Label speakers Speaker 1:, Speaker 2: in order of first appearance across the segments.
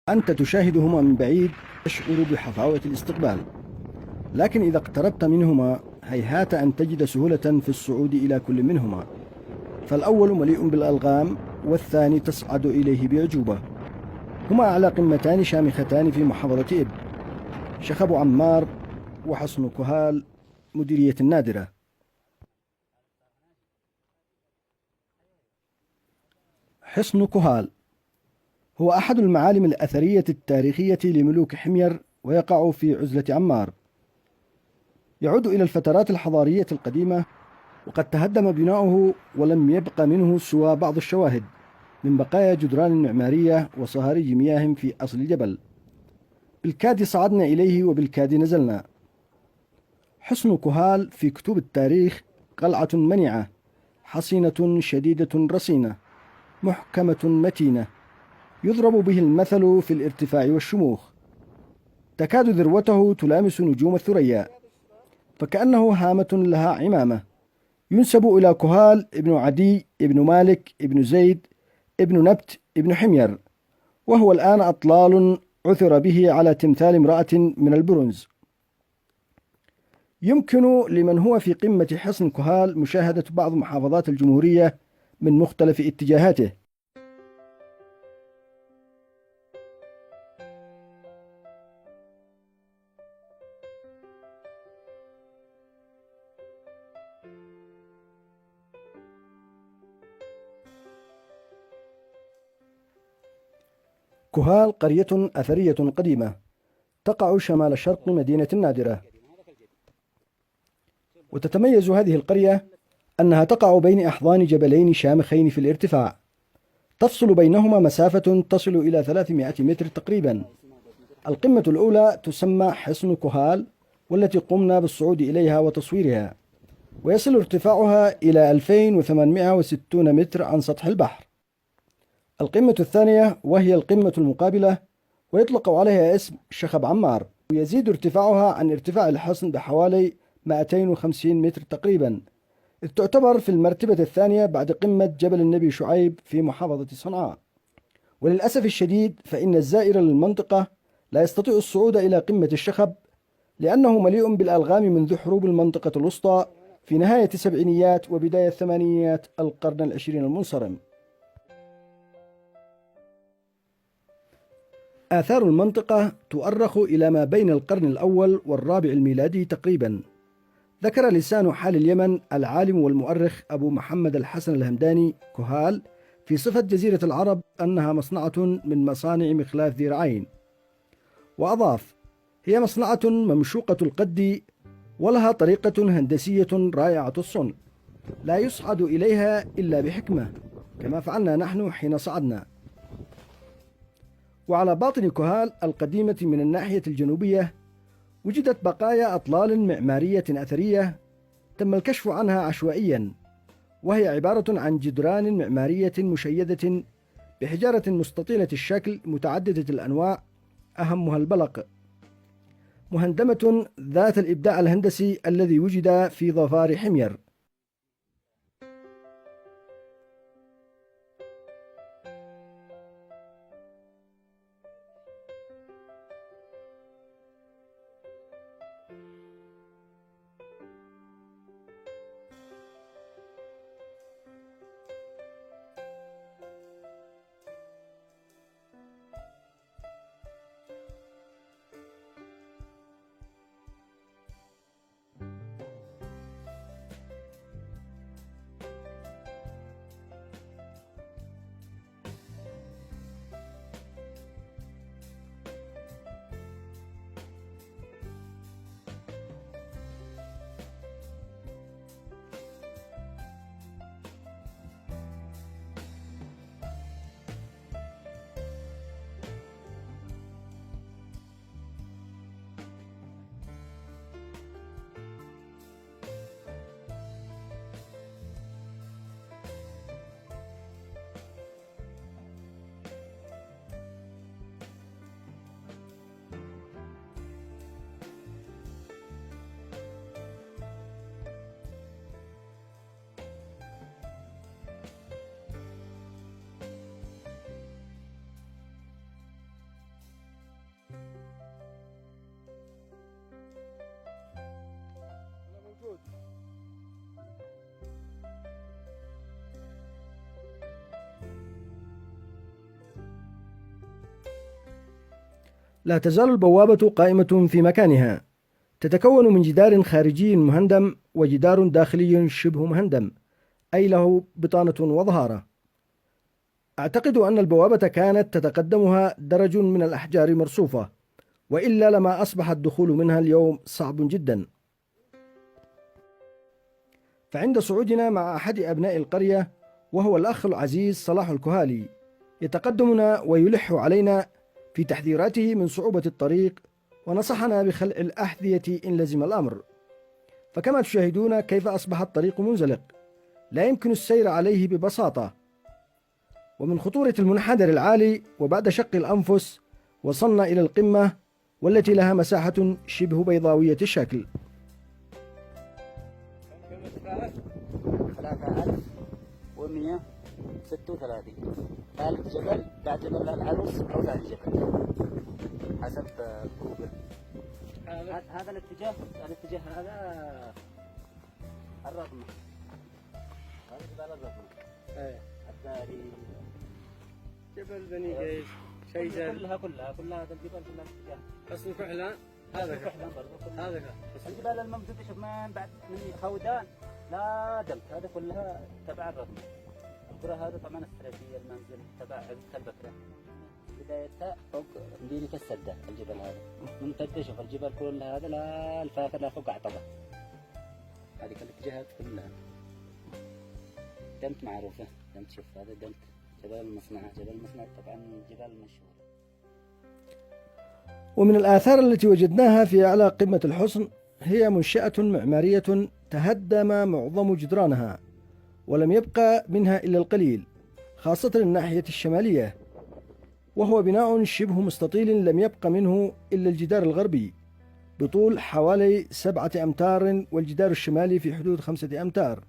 Speaker 1: أنت تشاهدهما من بعيد تشعر بحفاوة الاستقبال، لكن إذا اقتربت منهما هيهات أن تجد سهولة في الصعود إلى كل منهما، فالأول مليء بالألغام والثاني تصعد إليه بأعجوبة. هما على قمتان شامختان في محافظة إب، شخب عمار وحصن كهال مديرية النادرة. حصن كهال هو أحد المعالم الأثرية التاريخية لملوك حمير، ويقع في عزلة عمار. يعود إلى الفترات الحضارية القديمة، وقد تهدم بناؤه ولم يبق منه سوى بعض الشواهد من بقايا جدران معمارية وصهاريج مياه في أصل الجبل. بالكاد صعدنا إليه وبالكاد نزلنا. حصن كهال في كتب التاريخ قلعة منعة، حصينة شديدة رصينة، محكمة متينة، يضرب به المثل في الارتفاع والشموخ، تكاد ذروته تلامس نجوم الثريا، فكأنه هامة لها عمامة. ينسب إلى كهال ابن عدي ابن مالك ابن زيد ابن نبت ابن حمير، وهو الآن أطلال عثر به على تمثال امرأة من البرونز. يمكن لمن هو في قمة حصن كهال مشاهدة بعض محافظات الجمهورية من مختلف اتجاهاته. كهال قرية أثرية قديمة تقع شمال شرق مدينة النادرة، وتتميز هذه القرية أنها تقع بين أحضان جبلين شامخين في الارتفاع، تفصل بينهما مسافة تصل إلى 300 متر تقريبا. القمة الأولى تسمى حصن كهال، والتي قمنا بالصعود إليها وتصويرها، ويصل ارتفاعها إلى 2860 متر عن سطح البحر. القمة الثانية وهي القمة المقابلة، ويطلق عليها اسم شخب عمار، ويزيد ارتفاعها عن ارتفاع الحصن بحوالي 250 متر تقريبا، إذ تعتبر في المرتبة الثانية بعد قمة جبل النبي شعيب في محافظة صنعاء. وللأسف الشديد فإن الزائر للمنطقة لا يستطيع الصعود إلى قمة الشخب، لأنه مليء بالألغام منذ حروب المنطقة الوسطى في نهاية السبعينيات وبداية ثمانينيات القرن العشرين المنصرم. آثار المنطقة تؤرخ إلى ما بين القرن الأول والرابع الميلادي تقريبا. ذكر لسان حال اليمن العالم والمؤرخ أبو محمد الحسن الهمداني كهال في صفة جزيرة العرب أنها مصنعة من مصانع مخلاف ذي رعين، وأضاف: هي مصنعة ممشوقة القد، ولها طريقة هندسية رائعة الصنع، لا يصعد إليها إلا بحكمة، كما فعلنا نحن حين صعدنا. وعلى باطن كهال القديمة من الناحية الجنوبية وجدت بقايا أطلال معمارية أثرية تم الكشف عنها عشوائيا، وهي عبارة عن جدران معمارية مشيدة بحجارة مستطيلة الشكل متعددة الأنواع، أهمها البلق، مهندمة ذات الإبداع الهندسي الذي وجد في ظفار حمير. لا تزال البوابة قائمة في مكانها، تتكون من جدار خارجي مهندم وجدار داخلي شبه مهندم، أي له بطانة وظهارة. أعتقد أن البوابة كانت تتقدمها درج من الأحجار مرصوفة، وإلا لما أصبح الدخول منها اليوم صعب جدا. فعند صعودنا مع أحد أبناء القرية وهو الأخ العزيز صلاح الكهالي يتقدمنا ويلح علينا في تحذيراته من صعوبة الطريق، ونصحنا بخلع الأحذية إن لزم الأمر. فكما تشاهدون كيف أصبح الطريق منزلق لا يمكن السير عليه ببساطة. ومن خطورة المنحدر العالي وبعد شق الأنفس وصلنا إلى القمة، والتي لها مساحة شبه بيضاوية الشكل.
Speaker 2: 3136 ثالث جبل بعد جبل العروس أو ثاني جبل حسب جوجل. هذا الاتجاه هذا الرقم، هذا جبال الرقم. الداري
Speaker 3: جبل بني قيس شيزان
Speaker 2: كلها هذا الجبال كلها اتجاه
Speaker 3: أصل كحلان. هذا كحلان
Speaker 2: برضه هذا بس الجبال الممدودة شوف من بعد من خودان لا دمت هذا كلها تبع الرقم. القرى هذا طبعا استراتيجية المنزل تبع عزة البكرة، بدايتها فوق مدينة السدة. الجبل هذا ممتدة، شوف الجبل كلها هذا لا الفاخر لا فوق عطبة، هذه الاتجاهات كلها. دمت معروفة، دمت شوف هذا دمت جبل المصنع طبعا جبال المشهور.
Speaker 1: ومن الآثار التي وجدناها في أعلى قمة الحصن هي منشأة معمارية تهدم معظم جدرانها، ولم يبقى منها إلا القليل، خاصة الناحية الشمالية، وهو بناء شبه مستطيل لم يبق منه إلا الجدار الغربي بطول حوالي 7 أمتار، والجدار الشمالي في حدود 5 أمتار.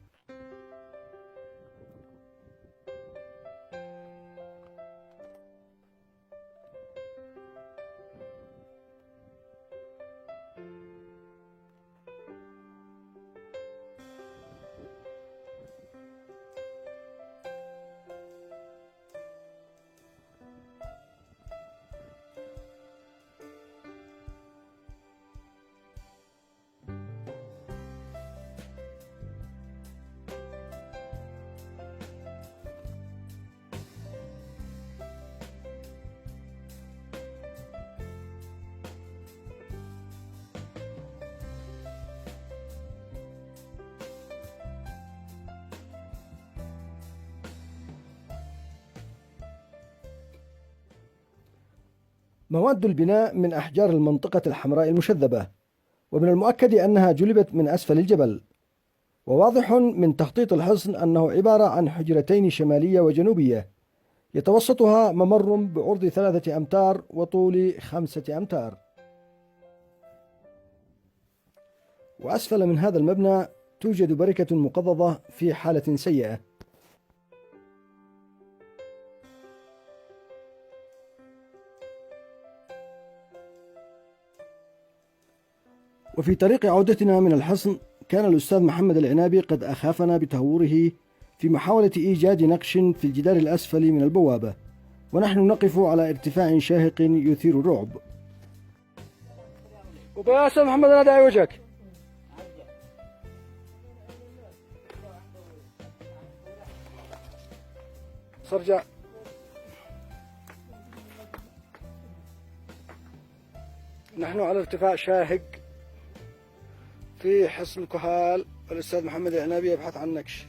Speaker 1: مواد البناء من أحجار المنطقة الحمراء المشذبة، ومن المؤكد أنها جلبت من أسفل الجبل. وواضح من تخطيط الحصن أنه عبارة عن حجرتين شمالية وجنوبية، يتوسطها ممر بعرض 3 أمتار وطول 5 أمتار. وأسفل من هذا المبنى توجد بركة مقضضة في حالة سيئة. وفي طريق عودتنا من الحصن كان الأستاذ محمد العنابي قد أخافنا بتهوره في محاولة إيجاد نقش في الجدار الأسفل من البوابة، ونحن نقف على ارتفاع شاهق يثير الرعب. ويا أستاذ محمد أنا داعي وجهك. صرجع. نحن على ارتفاع شاهق في حصن كهال، والأستاذ محمد العنابي يبحث عن نقش.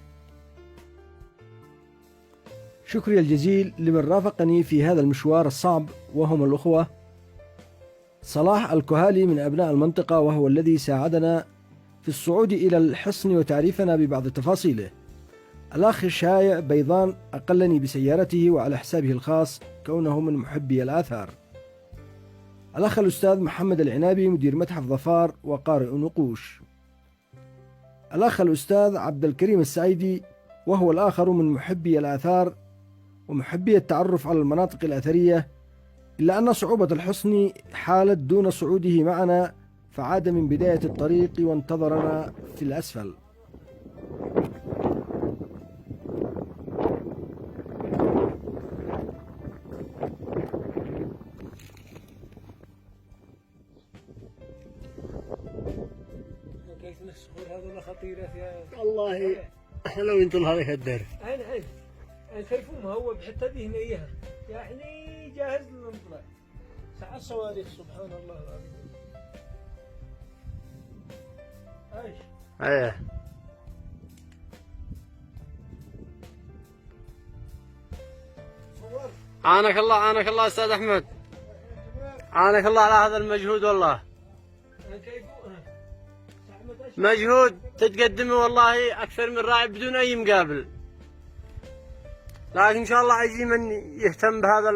Speaker 1: شكري الجزيل لمن رافقني في هذا المشوار الصعب، وهم الأخوة صلاح الكهالي من أبناء المنطقة، وهو الذي ساعدنا في الصعود إلى الحصن وتعريفنا ببعض تفاصيله. الأخ شايع بيضان أقلني بسيارته وعلى حسابه الخاص كونه من محبي الآثار. الأخ الأستاذ محمد العنابي مدير متحف ظفار وقارئ نقوش. الأخ الأستاذ عبد الكريم السعيدي وهو الآخر من محبي الآثار ومحبي التعرف على المناطق الأثرية، إلا أن صعوبة الحصن حالت دون صعوده معنا، فعاد من بداية الطريق وانتظرنا في الأسفل.
Speaker 4: هذول خطيرة يا
Speaker 3: والله لو ينطل هذا الدر
Speaker 4: عين شايفهم هو بحتى دي هنا إياها يعني جاهز للنطلع ساعة صواريخ سبحان الله العظيم. ايش؟
Speaker 3: ايه عانك الله استاذ احمد، عانك الله على هذا المجهود والله، مجهود تتقدمه والله اكثر من رائع بدون اي مقابل، لكن ان شاء الله يجي من يهتم بهذا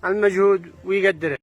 Speaker 3: المجهود ويقدره.